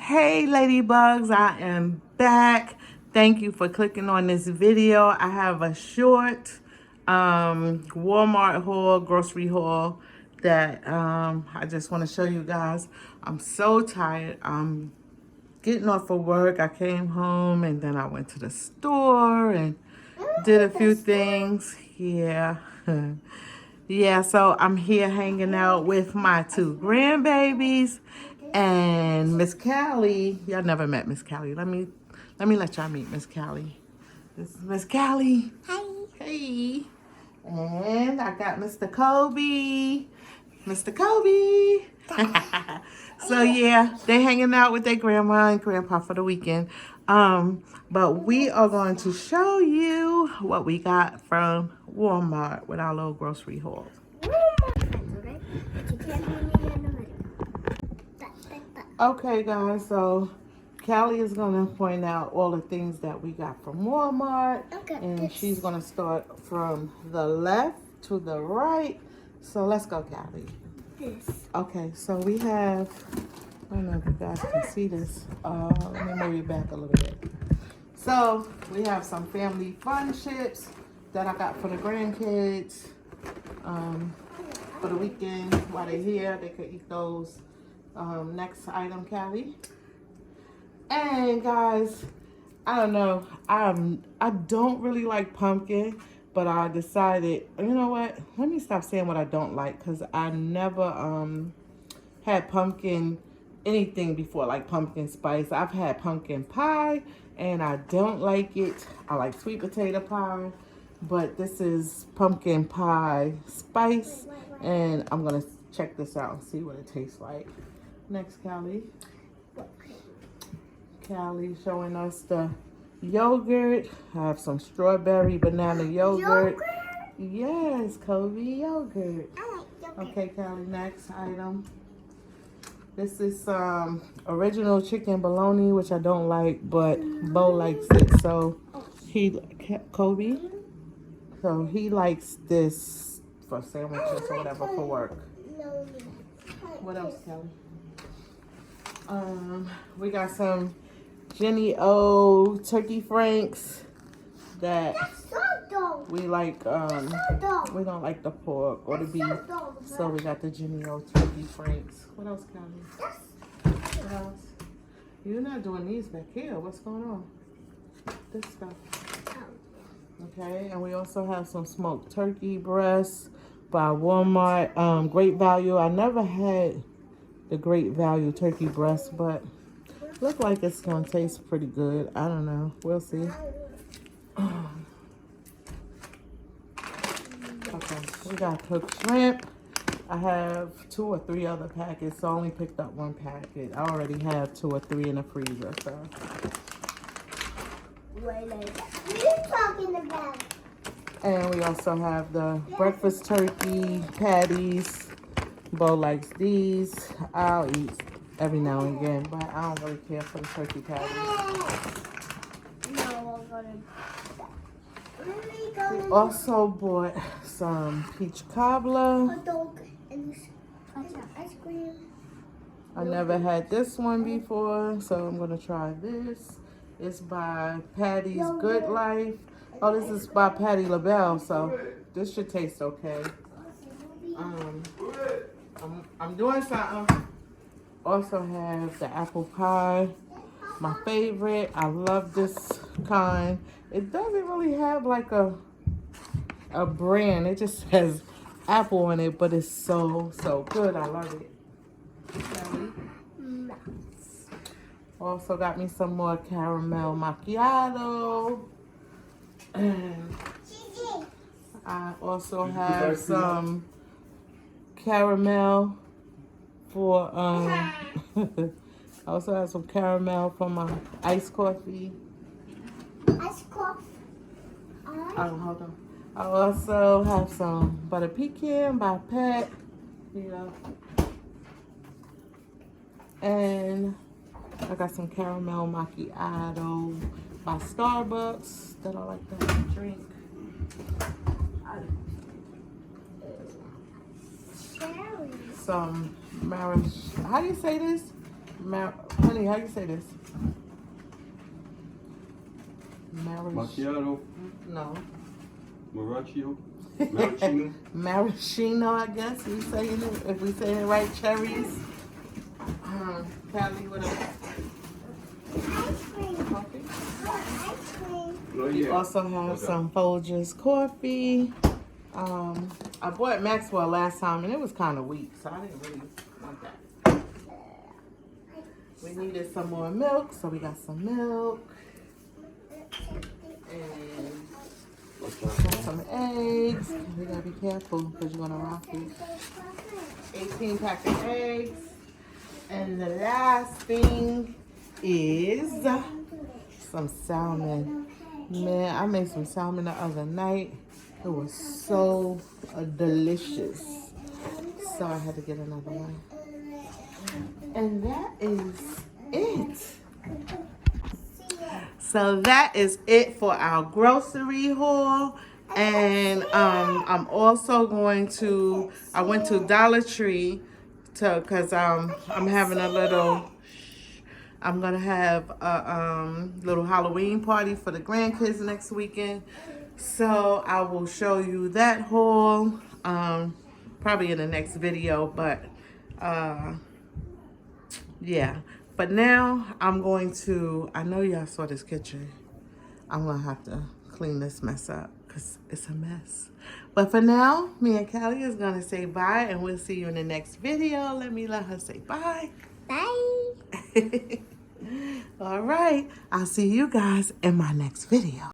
Hey ladybugs, I am back. Thank you for clicking on this video. I have a short Walmart haul, grocery haul that I just want to show you guys. I'm so tired. I'm getting off of work. I came home and then I went to the store and did a few things. Yeah. Yeah, so I'm here hanging out with my two grandbabies and Miss Callie. Y'all never met Miss Callie. Let me let y'all meet Miss Callie. This is Miss Callie. Hi. Hey. And I got Mr. Kobe. Mr. Kobe. So yeah, they hanging out with their grandma and grandpa for the weekend. But we are going to show you what we got from Walmart with our little grocery haul. Okay guys, so Callie is gonna point out all the things that we got from Walmart, and she's gonna start from the left to the right. So let's go, Callie. Okay, so we have, I don't know if you guys can see this. Let me move you back a little bit. So we have some family fun chips that I got for the grandkids. For the weekend, while they're here, they could eat those. Next item, Callie. And guys, I don't know. I don't really like pumpkin, but I decided, you know what? Let me stop saying what I don't like, because I never had pumpkin anything before, like pumpkin spice. I've had pumpkin pie and I don't like it. I like sweet potato pie, but this is pumpkin pie spice, and I'm gonna check this out and see what it tastes like. Next, Callie. Callie showing us the yogurt. I have some strawberry banana yogurt. Yes, Kobe yogurt. Okay, Callie, next item. This is some original chicken bologna, which I don't like, but Bo likes it. So Kobe, so he likes this for sandwiches or whatever for work. What else, Kelly? We got some Jenny O turkey franks that we like. We don't like the pork or the beef, so we got the Jenny O turkey franks. What else, Kelly? What else? You're not doing these back here. What's going on? This stuff. Okay, and we also have some smoked turkey breasts by Walmart. Great value. I never had the Great Value turkey breast, but look like it's gonna taste pretty good. I don't know. We'll see. Okay, we got cooked shrimp. I have 2 or 3 other packets, so I only picked up 1 packet. I already have 2 or 3 in the freezer, so. What are you talking about? And we also have the breakfast turkey patties. Bo likes these. I'll eat every now and again, but I don't really care for the turkey patties. We also bought some peach cobbler. Hot dog and ice cream. I never had this one before, so I'm gonna try this. It's by Patty's Good Life. Oh, this is by Patti LaBelle, so this should taste okay. I'm doing something. Also have the apple pie, my favorite. I love this kind. It doesn't really have like a brand. It just has apple in it, but it's so good. I love it. Also got me some more caramel macchiato. And I also have some caramel for I also have some caramel for my iced coffee. Iced coffee. Oh, hold on. I also have some butter pecan by Pet. And I got some caramel macchiato by Starbucks that I like to drink. Some how do you say this? Honey, how you say this? Macchiato. No. Maraschino. Maraschino. Maraschino, I guess we saying it. If we say it right, cherries. Callie, what else? Ice cream. Coffee. Ice cream. Oh, We yeah. also have some Folgers coffee. I bought Maxwell last time and it was kind of weak, so I didn't really want that. We needed some more milk, so we got some milk. And got some eggs. We gotta be careful because you're gonna rock these. 18 pack of eggs. And the last thing is some salmon. Man, I made some salmon the other night. It was so delicious. So I had to get another one. And that is it. So that is it for our grocery haul. And I'm also going to, I went to Dollar Tree because I'm having a little, I'm going to have a little Halloween party for the grandkids next weekend. So I will show you that haul probably in the next video. But yeah. But now I'm going to, I know y'all saw this kitchen. I'm going to have to clean this mess up because it's a mess. But for now, me and Callie is going to say bye and we'll see you in the next video. Let her say bye. Bye. All right. I'll see you guys in my next video.